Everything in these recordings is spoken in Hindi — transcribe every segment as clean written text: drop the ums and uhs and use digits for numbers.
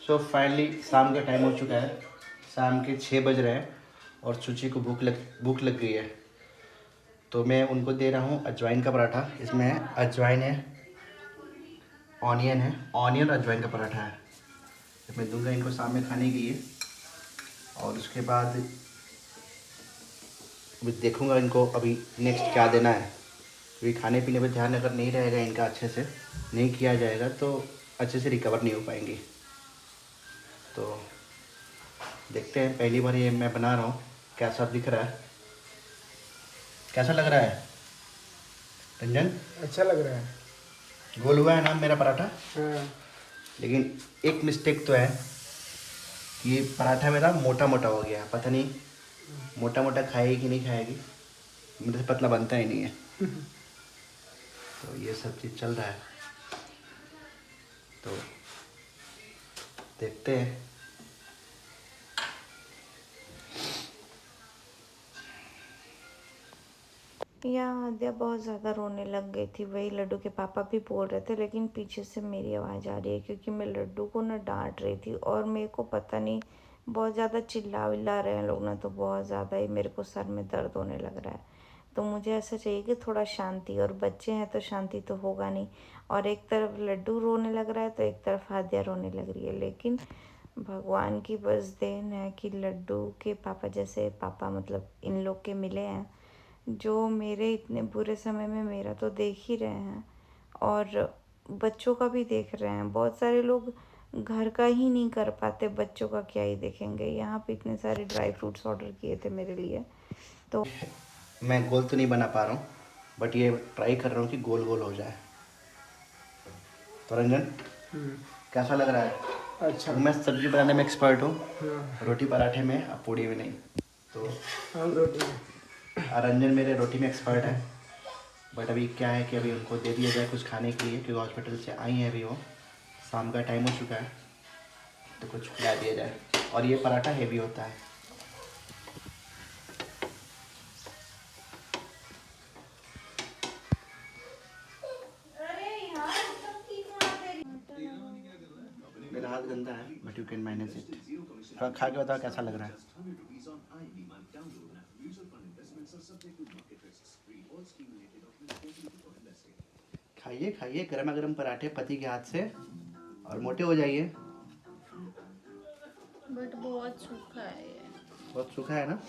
सो फाइनली शाम का टाइम हो चुका है, शाम के 6 बज रहे हैं और सुची को भूख लग गई है। तो मैं उनको दे रहा हूँ अजवाइन का पराठा। इसमें अजवाइन है, ऑनियन है, ऑनियन अजवाइन का पराठा है। तो मैं दूंगा इनको शाम में खाने के लिए। और उसके बाद अभी देखूँगा इनको अभी नेक्स्ट क्या देना है, क्योंकि खाने पीने पर ध्यान अगर नहीं रहेगा इनका, अच्छे से नहीं किया जाएगा तो अच्छे से रिकवर नहीं हो पाएंगे। तो देखते हैं, पहली बार ये मैं बना रहा हूँ, कैसा दिख रहा है, कैसा लग रहा है रंजन? अच्छा लग रहा है। गोल हुआ है ना मेरा पराठा। हाँ। लेकिन एक मिस्टेक तो है कि ये पराठा मेरा मोटा मोटा हो गया। पता नहीं मोटा मोटा खाएगी कि नहीं खाएगी, मेरे से पतला बनता ही नहीं है। तो ये सब चीज़ चल रहा है, तो देखते हैं। यहाँ आद्या बहुत ज़्यादा रोने लग गई थी, वही लड्डू के पापा भी बोल रहे थे, लेकिन पीछे से मेरी आवाज़ आ रही है क्योंकि मैं लड्डू को ना डांट रही थी और मेरे को पता नहीं बहुत ज़्यादा चिल्ला विल्ला रहे हैं लोग ना, तो बहुत ज़्यादा ही मेरे को सर में दर्द होने लग रहा है। तो मुझे ऐसा चाहिए कि थोड़ा शांति, और बच्चे हैं तो शांति तो होगा नहीं। और एक तरफ लड्डू रोने लग रहा है तो एक तरफ आद्या रोने लग रही है। लेकिन भगवान की बस देन है कि लड्डू के पापा जैसे पापा मतलब इन लोग के मिले हैं, जो मेरे इतने बुरे समय में मेरा तो देख ही रहे हैं और बच्चों का भी देख रहे हैं। बहुत सारे लोग घर का ही नहीं कर पाते, बच्चों का क्या ही देखेंगे। यहाँ पे इतने सारे ड्राई फ्रूट्स ऑर्डर किए थे मेरे लिए, तो मैं गोल तो नहीं बना पा रहा हूँ, बट ये ट्राई कर रहा हूँ कि गोल गोल हो जाए। तो रंजन कैसा लग रहा है? अच्छा। मैं सब्जी बनाने में एक्सपर्ट हूँ, हाँ। रोटी पराठे में, अब पूड़ी में नहीं। तो हम रोटी में। रंजन मेरे रोटी में एक्सपर्ट है। बट अभी क्या है कि अभी उनको दे दिया जाए कुछ खाने के लिए, क्योंकि हॉस्पिटल से आई हैं अभी वो, शाम का टाइम हो चुका है, तो कुछ खिला दिया जाए। और ये पराठा हेवी होता है। मेरा हाथ गंदा है, but you can manage it. थोड़ा खा के बताओ कैसा लग रहा है। खाइए खाइए गर्मा गर्म पराठे पति के हाथ से, और मोटे हो जाइए। बट बहुत सूखा है ये। बहुत सूखा है ना?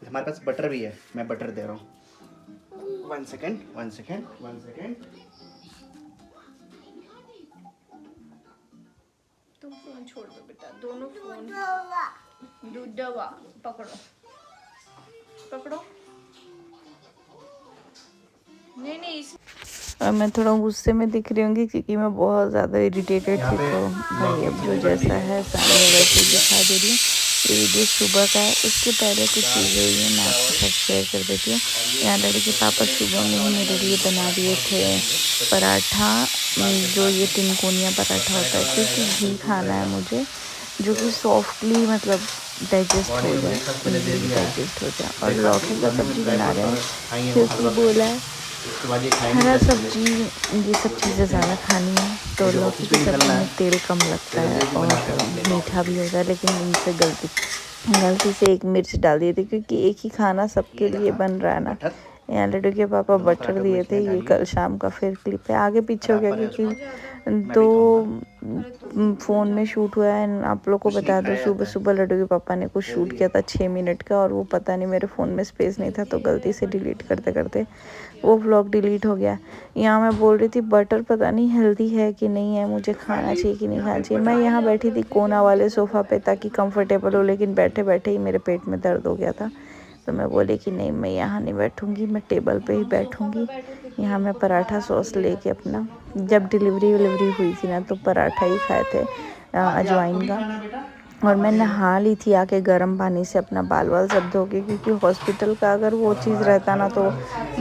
हमारे पास बटर भी है, मैं बटर दे रहा हूँ। 1 सेकेंड 1 सेकेंड 1 सेकेंड। तुम फोन छोड़ दो बेटा, दोनों फोन। दूधवा पकड़ो पकड़ो। नहीं नहीं और मैं थोड़ा गुस्से में दिख रही होंगी क्योंकि मैं बहुत ज़्यादा इरिटेटेड थी। तो भाई अब जो जैसा है सामने वैसे ही दिखा दे रही हूँ। ये वीडियो सुबह का है, उसके पहले कुछ चीज़ें हुई हैं, मैं आपके साथ शेयर कर देती हूँ। यहाँ लड़के के पापा सुबह में ही मेरे लिए बना दिए थे पराठा, जो ये तिनकोनिया पराठा होता है, क्योंकि घी खाना है मुझे, जो कि सॉफ्टली मतलब डाइजेस्ट हो जाए, इजीली डाइजेस्ट हो जाए। और लौकी का सब्जी बना रहे हैं क्योंकि बोला है हरा सब्जी ये सब चीज़ें ज़्यादा खानी है, तो लौकी की सब्ज़ी में तेल कम लगता है और मीठा भी होता है। लेकिन इनसे गलती से एक मिर्च डाल दिए थे, क्योंकि एक ही खाना सबके लिए बन रहा है ना। यहाँ लड्डू के पापा बटर दिए थे, ये कल शाम का फिर क्लिप है, आगे पीछे हो गया क्योंकि दो फ़ोन में शूट हुआ है। आप लोग को बता दो, सुबह सुबह लड्डू के पापा ने कुछ शूट किया था 6 मिनट का, और वो पता नहीं मेरे फ़ोन में स्पेस नहीं था, तो गलती से डिलीट करते करते वो व्लॉग डिलीट हो गया। यहाँ मैं बोल रही थी बटर पता नहीं हेल्दी है कि नहीं है, मुझे खाना चाहिए कि नहीं खाना चाहिए। मैं यहाँ बैठी थी कोना वाले सोफ़ा पे ताकि कंफर्टेबल हो, लेकिन बैठे बैठे ही मेरे पेट में दर्द हो गया था। तो मैं बोली कि नहीं, मैं यहाँ नहीं बैठूँगी, मैं टेबल पे ही बैठूँगी। यहाँ मैं पराठा सॉस लेके अपना, जब डिलीवरी हुई थी ना तो पराठा ही खाए थे अजवाइन का। और मैं नहा ली थी आके गर्म पानी से, अपना बाल वाल सब धो के, क्योंकि हॉस्पिटल का अगर वो चीज़ रहता ना तो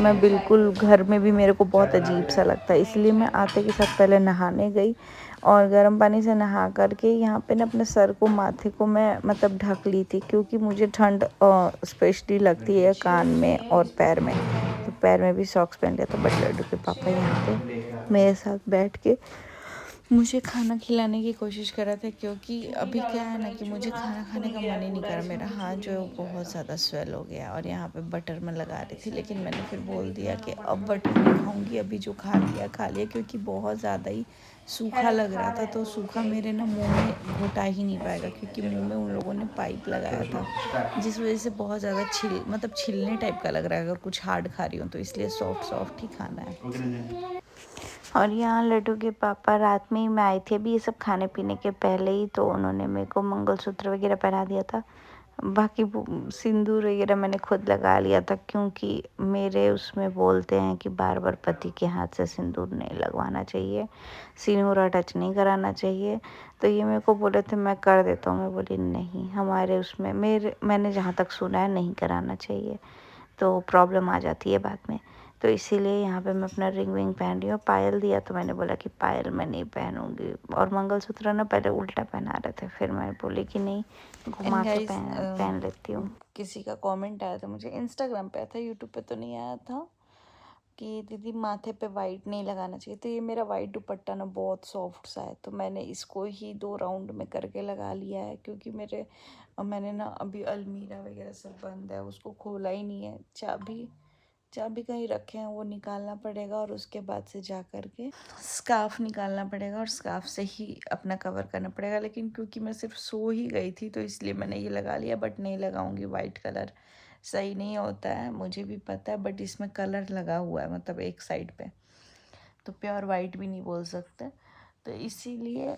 मैं बिल्कुल, घर में भी मेरे को बहुत अजीब सा लगता है, इसलिए मैं आते के साथ पहले नहाने गई और गर्म पानी से नहा करके यहाँ पे ना अपने सर को, माथे को मैं मतलब ढक ली थी, क्योंकि मुझे ठंड स्पेशली लगती है कान में और पैर में, तो पैर में भी सॉक्स पहन लिया था। बट लड्डू के पापा यहाँ पे मेरे साथ बैठ के मुझे खाना खिलाने की कोशिश कर रहा था, क्योंकि अभी क्या है ना कि मुझे खाना खाने का मन ही नहीं कर रहा। मेरा हाथ जो है वो बहुत ज़्यादा स्वेल हो गया और यहाँ पे बटर मैं लगा रही थी, लेकिन मैंने फिर बोल दिया कि अब बटर नहीं खाऊंगी, अभी जो खा लिया, क्योंकि बहुत ज़्यादा ही सूखा लग रहा था। तो सूखा मेरे ना मुंह में घुटा ही नहीं पाएगा, क्योंकि मुंह में उन लोगों ने पाइप लगाया था, जिस वजह से बहुत ज़्यादा छिलने टाइप का लग रहा है अगर कुछ हार्ड खा रही हूँ तो, इसलिए सॉफ्ट सॉफ्ट ही खाना है। और यहाँ लड्डू के पापा रात में ही मैं आई थी अभी ये सब खाने पीने के पहले ही, तो उन्होंने मेरे को मंगलसूत्र वगैरह पहना दिया था। बाकी सिंदूर वगैरह मैंने खुद लगा लिया था, क्योंकि मेरे उसमें बोलते हैं कि बार बार पति के हाथ से सिंदूर नहीं लगवाना चाहिए, सिंदूर टच नहीं कराना चाहिए। तो ये मेरे को बोले थे मैं कर देता हूँ, मैं बोली नहीं, हमारे उसमें मैंने जहाँ तक सुना है नहीं कराना चाहिए, तो प्रॉब्लम आ जाती है बाद में। तो इसीलिए यहाँ पे मैं अपना रिंग विंग पहन रही हूँ। पायल दिया तो मैंने बोला कि पायल मैं नहीं पहनूंगी, और मंगलसूत्र ना पहले उल्टा पहना रहे थे, फिर मैं बोली कि नहीं घुमा के पहन लेती हूँ। किसी का कमेंट आया था मुझे, इंस्टाग्राम पे आया था, यूट्यूब पे तो नहीं आया था, कि दीदी माथे पे वाइट नहीं लगाना चाहिए। तो ये मेरा वाइट दुपट्टा ना बहुत सॉफ्ट सा है, तो मैंने इसको ही 2 राउंड में करके लगा लिया है, क्योंकि मैंने ना अभी अलमीरा वगैरह सब बंद है, उसको खोला ही नहीं है। चाबी कहीं रखे हैं, वो निकालना पड़ेगा, और उसके बाद से जा कर के स्कार्फ निकालना पड़ेगा, और स्कार्फ से ही अपना कवर करना पड़ेगा। लेकिन क्योंकि मैं सिर्फ सो ही गई थी तो इसलिए मैंने ये लगा लिया, बट नहीं लगाऊंगी। वाइट कलर सही नहीं होता है, मुझे भी पता है, बट इसमें कलर लगा हुआ है, मतलब एक साइड पे, तो प्योर वाइट भी नहीं बोल सकते, तो इसीलिए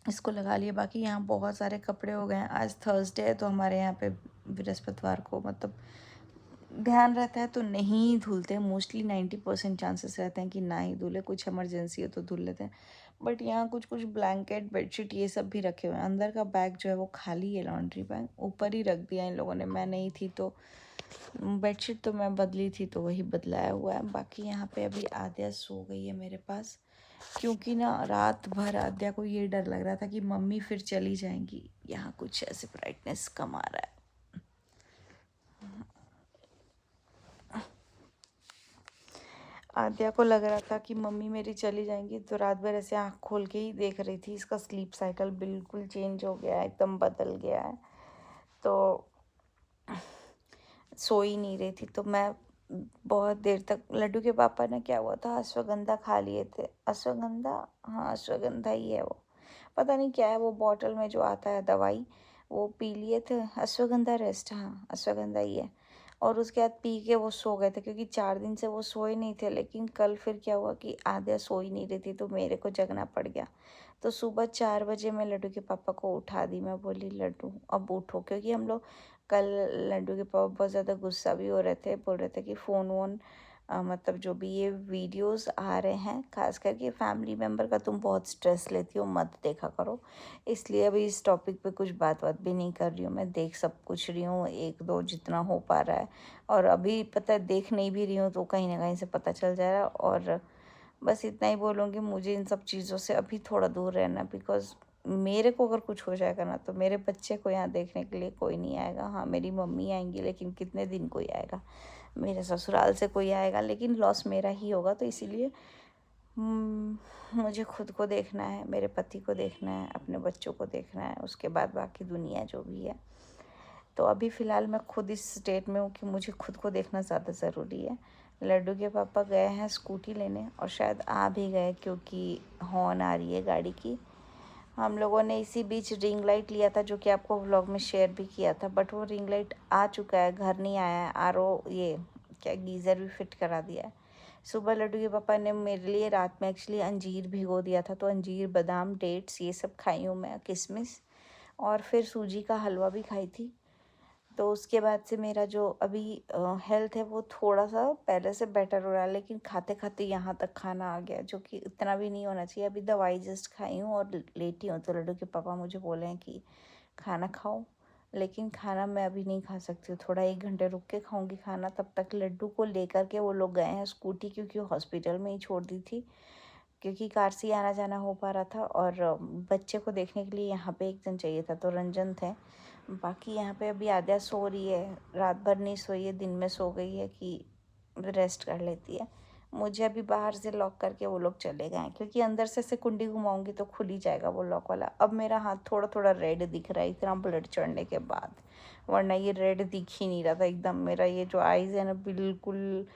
इसको लगा लिया। बाकी यहाँ बहुत सारे कपड़े हो गए हैं। आज थर्सडे है, तो हमारे यहाँ पे बृहस्पतिवार को मतलब ध्यान रहता है तो नहीं धुलते, मोस्टली 90% चांसेस रहते हैं कि ना ही धुले, कुछ इमरजेंसी हो तो धुल लेते हैं। बट यहाँ कुछ ब्लैंकेट बेडशीट ये सब भी रखे हुए हैं। अंदर का बैग जो है वो खाली है, लॉन्ड्री बैग ऊपर ही रख दिया इन लोगों ने, मैं नहीं थी तो। बेडशीट तो मैं बदली थी तो वही बदलाया हुआ है। बाकी यहाँ पे अभी आद्या सो गई है मेरे पास, क्योंकि ना रात भर आद्या को ये डर लग रहा था कि मम्मी फिर चली जाएंगी। यहाँ कुछ ऐसे ब्राइटनेस कम आ रहा है। आद्या को लग रहा था कि मम्मी मेरी चली जाएंगी, तो रात भर ऐसे आँख खोल के ही देख रही थी। इसका स्लीप साइकिल बिल्कुल चेंज हो गया है, एकदम बदल गया है, तो सो ही नहीं रही थी। तो मैं बहुत देर तक, लड्डू के पापा ने क्या हुआ था, अश्वगंधा खा लिए थे। अश्वगंधा, हाँ अश्वगंधा ही है वो, पता नहीं क्या है वो, बॉटल में जो आता है दवाई, वो पी लिए थे। अश्वगंधा रेस्ट, हाँ अश्वगंधा ही है। और उसके बाद पी के वो सो गए थे, क्योंकि 4 दिन से वो सोए नहीं थे। लेकिन कल फिर क्या हुआ कि आद्या सो ही नहीं रही थी, तो मेरे को जगना पड़ गया। तो सुबह 4 बजे मैं लड्डू के पापा को उठा दी। मैं बोली लड्डू अब उठो, क्योंकि हम लोग कल, लड्डू के पापा बहुत ज़्यादा गुस्सा भी हो रहे थे, बोल रहे थे कि फ़ोन वोन मतलब जो भी ये वीडियोस आ रहे हैं, खास करके फैमिली मेम्बर का तुम बहुत स्ट्रेस लेती हो, मत देखा करो। इसलिए अभी इस टॉपिक पे कुछ बात भी नहीं कर रही हूँ। मैं देख सब कुछ रही हूँ, 1-2 जितना हो पा रहा है, और अभी पता है देख नहीं भी रही हूँ तो कहीं ना कहीं से पता चल जा रहा है। और बस इतना ही बोलूँगी, मुझे इन सब चीज़ों से अभी थोड़ा दूर रहना, बिकॉज़ मेरे को अगर कुछ हो जाएगा ना, तो मेरे बच्चे को यहाँ देखने के लिए कोई नहीं आएगा। हाँ मेरी मम्मी आएंगी, लेकिन कितने दिन कोई आएगा, मेरे ससुराल से कोई आएगा, लेकिन लॉस मेरा ही होगा। तो इसीलिए मुझे खुद को देखना है, मेरे पति को देखना है, अपने बच्चों को देखना है, उसके बाद बाकी दुनिया जो भी है। तो अभी फ़िलहाल मैं खुद इस स्टेट में हूँ कि मुझे खुद को देखना ज़्यादा ज़रूरी है। लड्डू के पापा गए हैं स्कूटी लेने, और शायद आ भी गए, क्योंकि हॉर्न आ रही है गाड़ी की। हम लोगों ने इसी बीच रिंग लाइट लिया था, जो कि आपको व्लॉग में शेयर भी किया था, बट वो रिंग लाइट आ चुका है, घर नहीं आया है। आरओ ये क्या गीज़र भी फिट करा दिया है। सुबह लड्डू के पापा ने मेरे लिए रात में एक्चुअली अंजीर भिगो दिया था, तो अंजीर, बादाम, डेट्स ये सब खाई हूँ मैं, किशमिश, और फिर सूजी का हलवा भी खाई थी। तो उसके बाद से मेरा जो अभी हेल्थ है वो थोड़ा सा पहले से बेटर हो रहा है, लेकिन खाते खाते यहाँ तक खाना आ गया, जो कि इतना भी नहीं होना चाहिए। अभी दवाई जस्ट खाई हूँ और लेटी हूँ, तो लड्डू के पापा मुझे बोले हैं कि खाना खाओ, लेकिन खाना मैं अभी नहीं खा सकती हूँ, थोड़ा 1 घंटे रुक के खाऊंगी खाना। तब तक लड्डू को लेकर के वो लोग गए हैं स्कूटी, क्योंकि हॉस्पिटल में ही छोड़ दी थी, क्योंकि कार से आना जाना हो पा रहा था, और बच्चे को देखने के लिए यहाँ पे एक जन चाहिए था, तो रंजन थे। बाकी यहाँ पे अभी आद्या सो रही है, रात भर नहीं सोई है, दिन में सो गई है कि रेस्ट कर लेती है। मुझे अभी बाहर से लॉक करके वो लोग चले गए हैं, क्योंकि अंदर से कुंडी घुमाऊंगी तो खुल ही जाएगा वो लॉक वाला। अब मेरा हाथ थोड़ा थोड़ा रेड दिख रहा है इतना ब्लड चढ़ने के बाद, वरना ये रेड दिख ही नहीं रहा था एकदम। मेरा ये जो आइज़ है ना बिल्कुल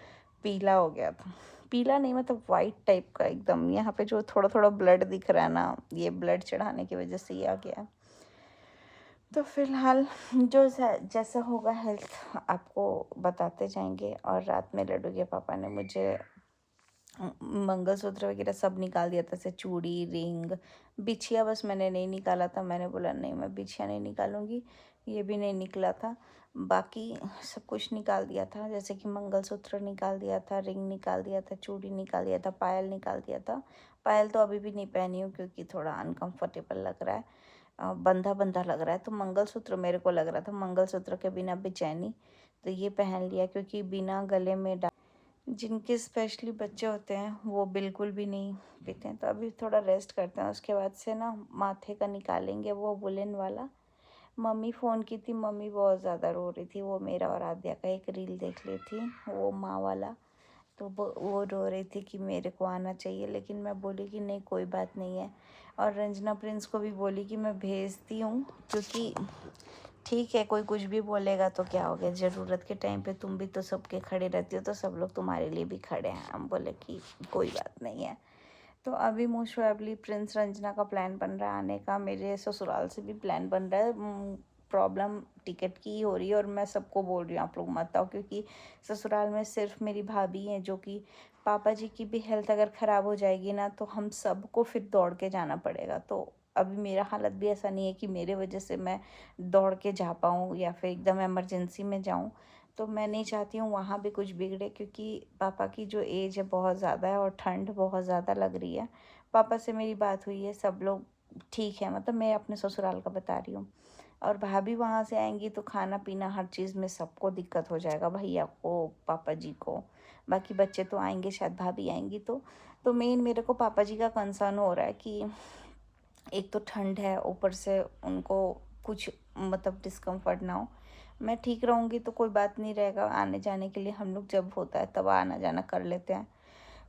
पीला हो गया था, पीला नहीं मतलब वाइट टाइप का एकदम। यहाँ पे जो थोड़ा थोड़ा ब्लड दिख रहा है ना, ये ब्लड चढ़ाने की वजह से ये आ गया है। तो फिलहाल जो जैसा होगा हेल्थ आपको बताते जाएंगे। और रात में लड्डू के पापा ने मुझे मंगलसूत्र वगैरह सब निकाल दिया था, जैसे चूड़ी, रिंग, बिछिया बस मैंने नहीं निकाला था। मैंने बोला नहीं मैं बिछिया नहीं निकालूंगी, ये भी नहीं निकला था। बाकी सब कुछ निकाल दिया था, जैसे कि मंगलसूत्र निकाल दिया था, रिंग निकाल दिया था, चूड़ी निकाल दिया था, पायल निकाल दिया था। पायल तो अभी भी नहीं पहनी हूँ क्योंकि थोड़ा अनकंफर्टेबल लग रहा है, बंधा बंधा लग रहा है। तो मंगलसूत्र मेरे को लग रहा था मंगलसूत्र के बिना बेचैनी, तो ये पहन लिया, क्योंकि बिना गले में जिनके स्पेशली बच्चे होते हैं वो बिल्कुल भी नहीं पीते हैं। तो अभी थोड़ा रेस्ट करते हैं, उसके बाद से ना माथे का निकालेंगे वो वुलन वाला। मम्मी फ़ोन की थी, मम्मी बहुत ज़्यादा रो रही थी, वो मेरा और आद्या का एक रील देख ली थी वो माँ वाला। तो वो रो रही थी कि मेरे को आना चाहिए, लेकिन मैं बोली कि नहीं कोई बात नहीं है। और रंजना प्रिंस को भी बोली कि मैं भेजती हूँ, क्योंकि ठीक है कोई कुछ भी बोलेगा तो क्या हो गया, ज़रूरत के टाइम पे तुम भी तो सबके खड़े रहती हो, तो सब लोग तुम्हारे लिए भी खड़े हैं। हम बोले कि कोई बात नहीं है। तो अभी मोस्ट प्रोबेबली प्रिंस रंजना का प्लान बन रहा है आने का, मेरे ससुराल से भी प्लान बन रहा है। प्रॉब्लम टिकट की ही हो रही है, और मैं सबको बोल रही हूँ आप लोग मत आओ, क्योंकि ससुराल में सिर्फ मेरी भाभी हैं, जो कि पापा जी की भी हेल्थ अगर ख़राब हो जाएगी ना तो हम सबको फिर दौड़ के जाना पड़ेगा। तो अभी मेरा हालत भी ऐसा नहीं है कि मेरे वजह से मैं दौड़ के जा पाऊँ या फिर एकदम इमरजेंसी में जाऊँ। तो मैं नहीं चाहती हूँ वहाँ भी कुछ बिगड़े, क्योंकि पापा की जो एज है बहुत ज़्यादा है और ठंड बहुत ज़्यादा लग रही है। पापा से मेरी बात हुई है, सब लोग ठीक है, मतलब मैं अपने ससुराल का बता रही हूँ। और भाभी वहाँ से आएंगी तो खाना पीना हर चीज़ में सबको दिक्कत हो जाएगा, भैया को, पापा जी को। बाकी बच्चे तो आएंगे, शायद भाभी आएंगी तो मेन मेरे को पापा जी का कंसर्न हो रहा है कि एक तो ठंड है, ऊपर से उनको कुछ मतलब डिस्कम्फर्ट ना हो। मैं ठीक रहूँगी तो कोई बात नहीं रहेगा, आने जाने के लिए हम लोग जब होता है तब आना जाना कर लेते हैं।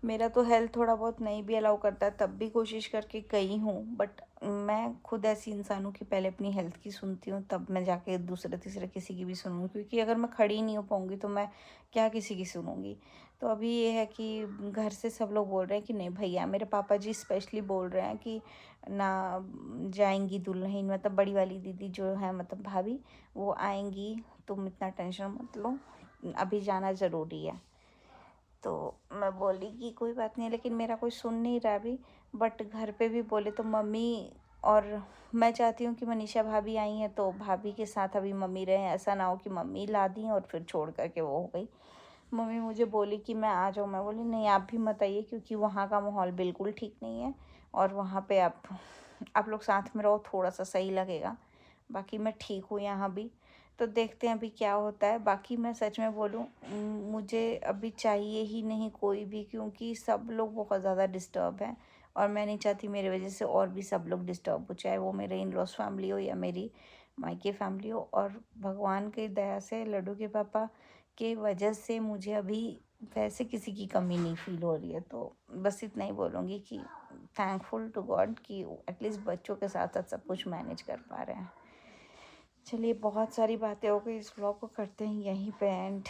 मेरा तो हेल्थ थोड़ा बहुत नहीं भी अलाउ करता है, तब भी कोशिश करके गई हूँ। बट मैं खुद ऐसी इंसान हूँ कि पहले अपनी हेल्थ की सुनती हूँ, तब मैं जाके दूसरे तीसरे किसी की भी सुनूँ, क्योंकि अगर मैं खड़ी नहीं हो पाऊँगी तो मैं क्या किसी की सुनूँगी। तो अभी ये है कि घर से सब लोग बोल रहे हैं कि नहीं भैया, मेरे पापा जी स्पेशली बोल रहे हैं कि ना जाएंगी दुल्हन, मतलब बड़ी वाली दीदी जो है मतलब भाभी, वो आएंगी, तुम इतना टेंशन मत लो, अभी जाना ज़रूरी है। तो मैं बोली कि कोई बात नहीं, लेकिन मेरा कोई सुन नहीं रहा अभी। बट घर पे भी बोले तो मम्मी, और मैं चाहती हूँ कि मनीषा भाभी आई हैं तो भाभी के साथ अभी मम्मी रहें, ऐसा ना हो कि मम्मी ला दी और फिर छोड़ करके वो हो गई। मम्मी मुझे बोली कि मैं आ जाऊँ, मैं बोली नहीं आप भी मत आइए, क्योंकि वहाँ का माहौल बिल्कुल ठीक नहीं है, और वहाँ पे आप लोग साथ में रहो थोड़ा सा सही लगेगा। बाकी मैं ठीक हूँ यहाँ भी, तो देखते हैं अभी क्या होता है। बाकी मैं सच में बोलूँ, मुझे अभी चाहिए ही नहीं कोई भी, क्योंकि सब लोग बहुत ज़्यादा डिस्टर्ब हैं, और मैं नहीं चाहती मेरी वजह से और भी सब लोग डिस्टर्ब हो, चाहे वो मेरे इन लॉस फैमिली हो या मेरी मायके फैमिली हो। और भगवान की दया से लड्डू के पापा के वजह से मुझे अभी वैसे किसी की कमी नहीं फील हो रही है। तो बस इतना ही बोलूँगी कि थैंकफुल टू गॉड कि एटलीस्ट बच्चों के साथ साथ सब कुछ मैनेज कर पा रहे हैं। चलिए बहुत सारी बातें हो गई, इस व्लॉग को करते हैं यहीं पे एंड।